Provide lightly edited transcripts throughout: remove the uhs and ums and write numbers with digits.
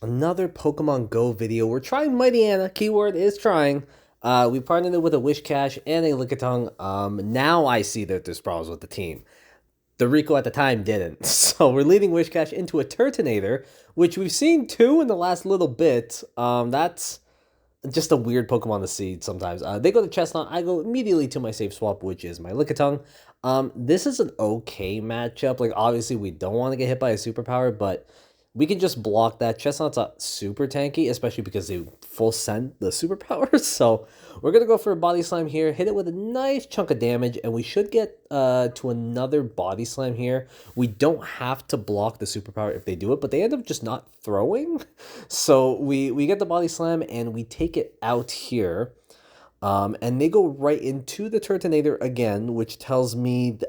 Another Pokemon Go video. We're trying Mightyena. Keyword is trying. We partnered it with a Wish Cache and a Lickitung. Now I see that there's problems with the team. The Rico at the time didn't. So we're leading Wish Cache into a Turtonator, which we've seen two in the last little bit. That's just a weird Pokemon to see sometimes. They go to Chestnut. I go immediately to my safe swap, which is my Lickitung. This is an okay matchup. Like, obviously, we don't want to get hit by a superpower, but we can just block that. Chestnut's not super tanky, especially because they full send the superpowers. So we're going to go for a Body Slam here, hit it with a nice chunk of damage, and we should get to another Body Slam here. We don't have to block the superpower if they do it, but they end up just not throwing. So we get the Body Slam, and we take it out here. And they go right into the Turtonator again, which tells me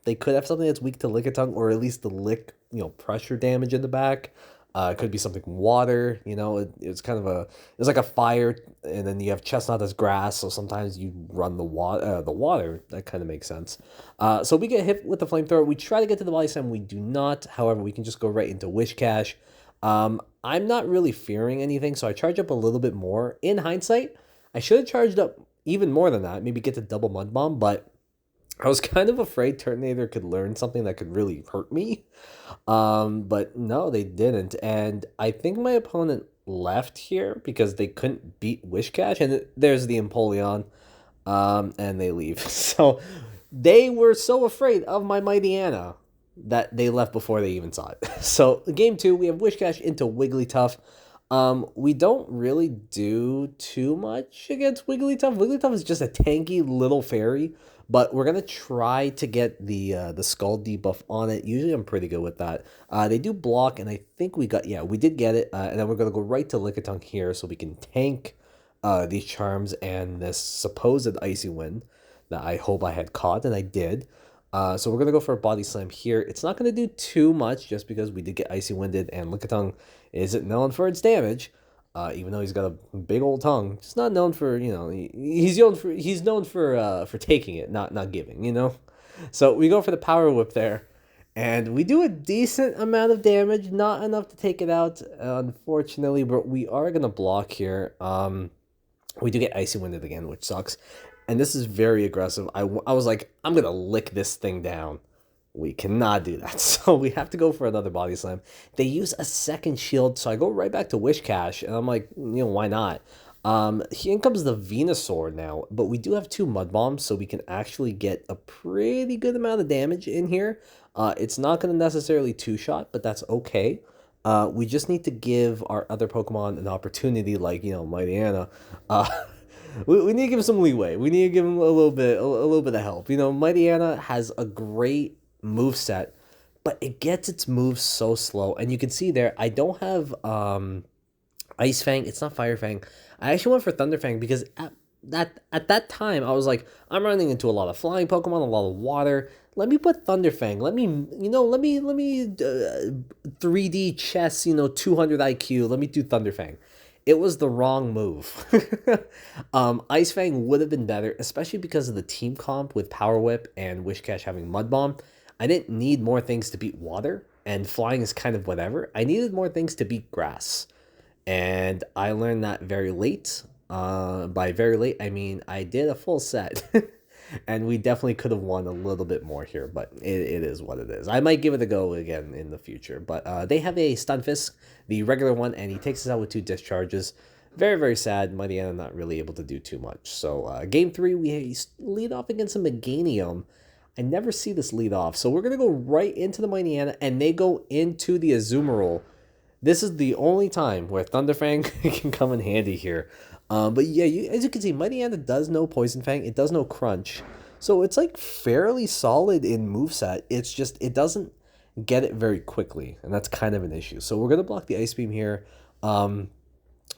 they could have something that's weak to Lickitung, or at least the lick, pressure damage in the back. It could be something water, it's kind of it's like a fire, and then you have Chestnut as grass, so sometimes you run the water. That kind of makes sense. So we get hit with the flamethrower. We try to get to the Body Slam. We do not. However, we can just go right into Wish Cache. I'm not really fearing anything, so I charge up a little bit more. In hindsight, I should have charged up even more than that, maybe get to double Mud Bomb, but I was kind of afraid Turtonator could learn something that could really hurt me. But no, they didn't. And I think my opponent left here because they couldn't beat Wish Cache. And there's the Empoleon. And they leave. So they were so afraid of my Mightyena that they left before they even saw it. So game two, we have Wish Cache into Wigglytuff. We don't really do too much against Wigglytuff. Wigglytuff is just a tanky little fairy, but we're gonna try to get the Skull debuff on it. Usually, I'm pretty good with that. They do block, and I think we did get it. And then we're gonna go right to Lickitung here, so we can tank these charms and this supposed Icy Wind that I hope I had caught, and I did. So we're going to go for a Body Slam here. It's not going to do too much just because we did get Icy Winded, and Lickitung isn't known for its damage, even though he's got a big old tongue. Just not known for, he's known for taking it, not giving. So we go for the Power Whip there, and we do a decent amount of damage, not enough to take it out, unfortunately, but we are going to block here. We do get Icy Winded again, which sucks. And this is very aggressive. I was like, I'm going to lick this thing down. We cannot do that. So we have to go for another Body Slam. They use a second shield, so I go right back to Wish Cache. And I'm like, why not? Here comes the Venusaur now. But we do have two Mud Bombs, so we can actually get a pretty good amount of damage in here. It's not going to necessarily two-shot, but that's okay. We just need to give our other Pokemon an opportunity, like, Mightyena. We need to give him some leeway. We need to give him a little bit of help. Mightyena has a great move set, but it gets its moves so slow. And you can see there, I don't have Ice Fang. It's not Fire Fang. I actually went for Thunder Fang because at that time I was like, I'm running into a lot of flying Pokemon, a lot of water. Let me put Thunder Fang. Let me 3D chess. 200 IQ. Let me do Thunder Fang. It was the wrong move. Ice Fang would have been better, especially because of the team comp with Power Whip and Wish Cache having Mud Bomb. I didn't need more things to beat water, and flying is kind of whatever. I needed more things to beat grass. And I learned that very late. By very late, I mean I did a full set. And we definitely could have won a little bit more here, but it is what it is. I might give it a go again in the future. But they have a Stunfisk, the regular one, and he takes us out with two discharges. Very, very sad. Mightyena not really able to do too much. So game three, we lead off against a Meganium. I never see this lead off. So we're going to go right into the Mightyena, and they go into the Azumarill. This is the only time where Thunderfang can come in handy here. But yeah, as you can see, Mightyena does know Poison Fang. It does know Crunch. So it's like fairly solid in moveset. It's just, it doesn't get it very quickly. And that's kind of an issue. So we're going to block the Ice Beam here.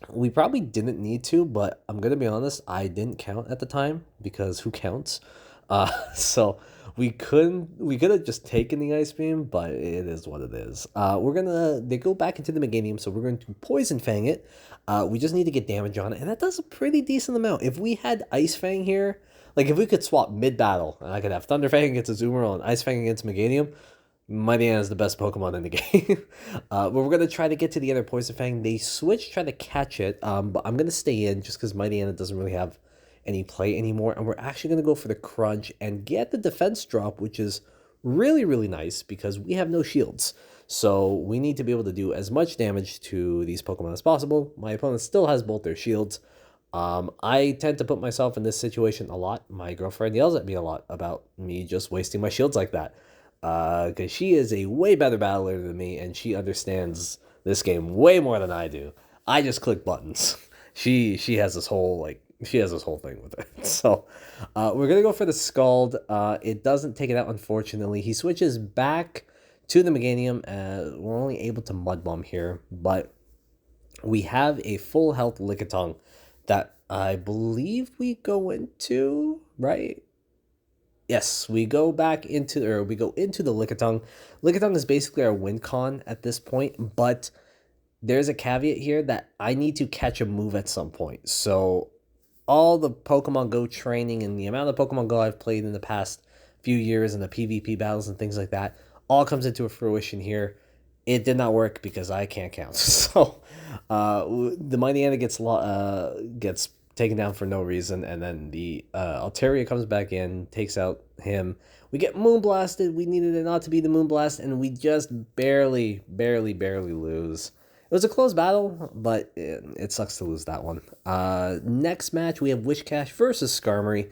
We probably didn't need to, but I'm going to be honest, I didn't count at the time because who counts? So we could have just taken the Ice Beam, but it is what it is. They go back into the Meganium, so we're going to Poison Fang it. We just need to get damage on it, and that does a pretty decent amount. If we had Ice Fang here, like if we could swap mid-battle, and I could have Thunder Fang against Azumarill and Ice Fang against Meganium, Mightyena is the best Pokemon in the game. But we're gonna try to get to the other Poison Fang. They switch, try to catch it. But I'm gonna stay in just because Mightyena doesn't really have any play anymore, and we're actually gonna go for the Crunch and get the defense drop, which is really really nice because we have no shields. So we need to be able to do as much damage to these Pokemon as possible. My opponent still has both their shields. I tend to put myself in this situation a lot. My girlfriend yells at me a lot about me just wasting my shields like that. Because she is a way better battler than me, and she understands this game way more than I do. I just click buttons. She has this whole thing with it. So we're gonna go for the Scald. It doesn't take it out, unfortunately. He switches back to the Meganium. We're only able to Mud Bomb here, but we have a full health Lickitung that I believe we go into, right? Yes, we go into the Lickitung. Lickitung is basically our win con at this point, but there's a caveat here that I need to catch a move at some point. So all the Pokemon Go training and the amount of Pokemon Go I've played in the past few years and the PvP battles and things like that all comes into fruition here. It did not work because I can't count. So the Mightyena gets taken down for no reason, and then the Altaria comes back in, takes out him. We get Moonblasted. We needed it not to be the Moonblast, and we just barely lose. It was a close battle, but it sucks to lose that one. Next match, we have Wishcash versus Skarmory.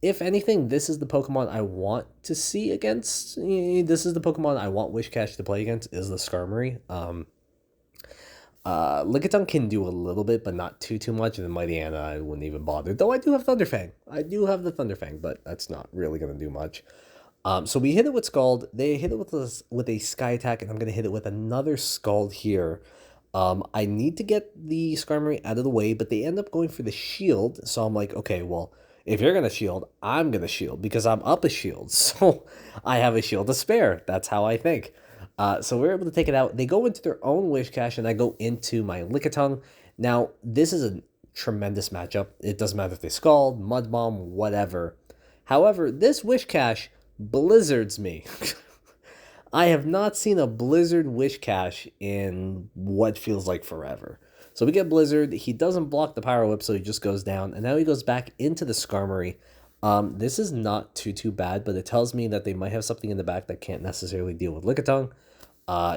If anything, this is the Pokemon I want to see against. This is the Pokemon I want Wishcash to play against, is the Skarmory. Lickitung can do a little bit, but not too much. And the Mightyena, I wouldn't even bother. Though I do have Thunderfang. I do have the Thunderfang, but that's not really going to do much. So we hit it with Scald. They hit it with a Sky Attack, and I'm going to hit it with another Scald here. I need to get the Skarmory out of the way, but they end up going for the shield. So I'm like, okay, well, if you're going to shield, I'm going to shield because I'm up a shield. So I have a shield to spare. That's how I think. So we're able to take it out. They go into their own Wishcash, and I go into my Lickitung. Now, this is a tremendous matchup. It doesn't matter if they Scald, Mud Bomb, whatever. However, this Wishcash blizzards me. I have not seen a Blizzard Wishcash in what feels like forever. So we get Blizzard. He doesn't block the Power Whip, so he just goes down. And now he goes back into the Skarmory. This is not too bad, but it tells me that they might have something in the back that can't necessarily deal with Lickitung.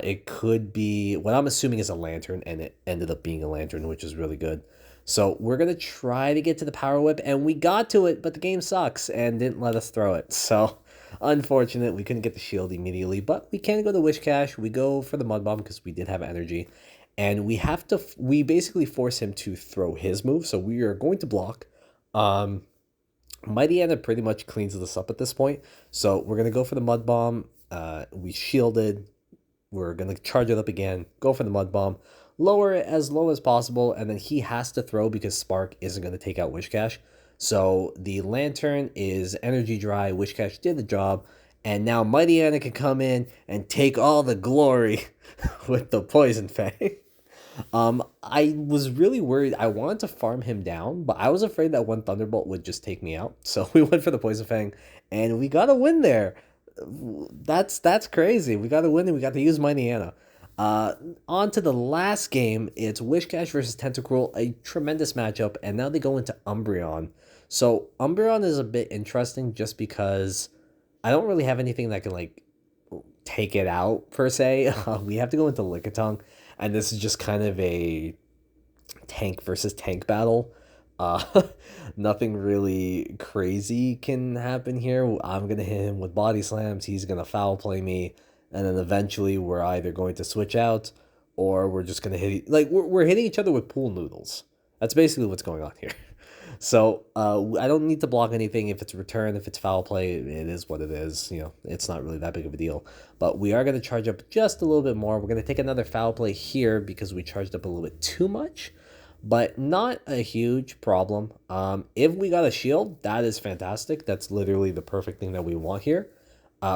It could be, what I'm assuming is a Lantern, and it ended up being a Lantern, which is really good. So we're going to try to get to the Power Whip, and we got to it, but the game sucks and didn't let us throw it. So unfortunate, we couldn't get the shield immediately, but we can go to Wishcash. We go for the Mud Bomb because we did have energy, and we basically force him to throw his move, so we are going to block. Mightyena pretty much cleans this up at this point, so we're going to go for the Mud Bomb. We shielded. We're going to charge it up again, go for the Mud Bomb, lower it as low as possible, and then he has to throw because Spark isn't going to take out Wishcash. So the Lantern is energy dry, Wishcash did the job, and now Mightyena can come in and take all the glory with the Poison Fang. I was really worried. I wanted to farm him down, but I was afraid that one Thunderbolt would just take me out. So we went for the Poison Fang, and we got a win there. That's crazy. We got a win, and we got to use Mienfoo. On to the last game. It's Wishcash versus Tentacruel, a tremendous matchup, and now they go into Umbreon. So Umbreon is a bit interesting just because I don't really have anything that can like take it out per se. We have to go into Lickitung, and this is just kind of a tank versus tank battle. Nothing really crazy can happen here. I'm gonna hit him with body slams. He's gonna foul play me, and then eventually we're either going to switch out or we're just gonna hit we're hitting each other with pool noodles. That's basically what's going on here. So I don't need to block anything. If it's return, if it's foul play, it is what it is. You know, it's not really that big of a deal. But we are going to charge up just a little bit more. We're going to take another foul play here because we charged up a little bit too much, but not a huge problem. If we got a shield, that is fantastic. That's literally the perfect thing that we want here.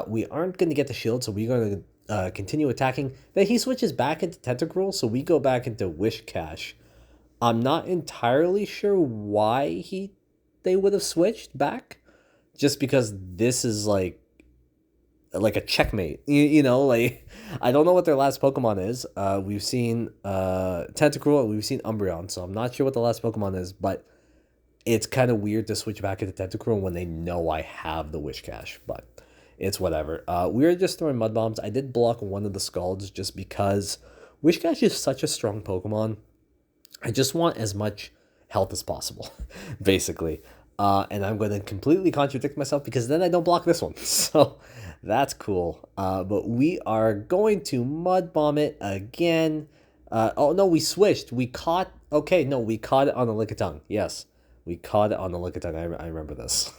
We aren't going to get the shield, so we're going to continue attacking. Then he switches back into Tentacruel, so we go back into Wishcash. I'm not entirely sure why they would have switched back, just because this is like like a checkmate. You know, like I don't know what their last Pokemon is. We've seen Tentacruel and we've seen Umbreon, so I'm not sure what the last Pokemon is, but it's kind of weird to switch back into Tentacruel when they know I have the Wish Cache, but it's whatever. We were just throwing Mud Bombs. I did block one of the Scalds just because Wish Cache is such a strong Pokemon. I just want as much health as possible, basically. And I'm going to completely contradict myself because then I don't block this one. So that's cool. But we are going to Mud Bomb it again. Oh, no, we switched. We caught... Okay, no, we caught it on the Lickitung. Yes, we caught it on the Lickitung. I remember this.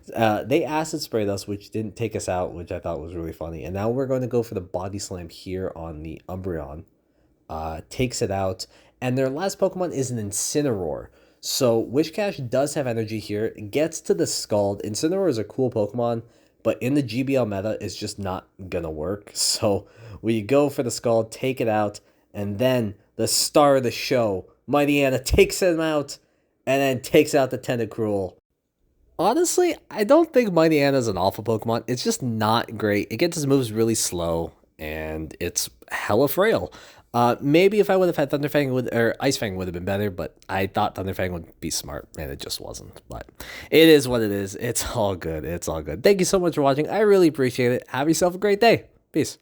They Acid Sprayed us, which didn't take us out, which I thought was really funny. And now we're going to go for the Body Slam here on the Umbreon. Takes it out. And their last Pokemon is an Incineroar. So Wish Cache does have energy here. It gets to the Scald. Incineroar is a cool Pokemon, but in the GBL meta, it's just not going to work. So we go for the Scald, take it out, and then the star of the show, Mightyena, takes him out, and then takes out the Tentacruel. Honestly, I don't think Mightyena is an alpha Pokemon. It's just not great. It gets its moves really slow, and it's hella frail. Maybe if I would have had Thunderfang or Ice Fang would have been better, but I thought Thunderfang would be smart, and it just wasn't. But it is what it is. It's all good. It's all good. Thank you so much for watching. I really appreciate it. Have yourself a great day. Peace.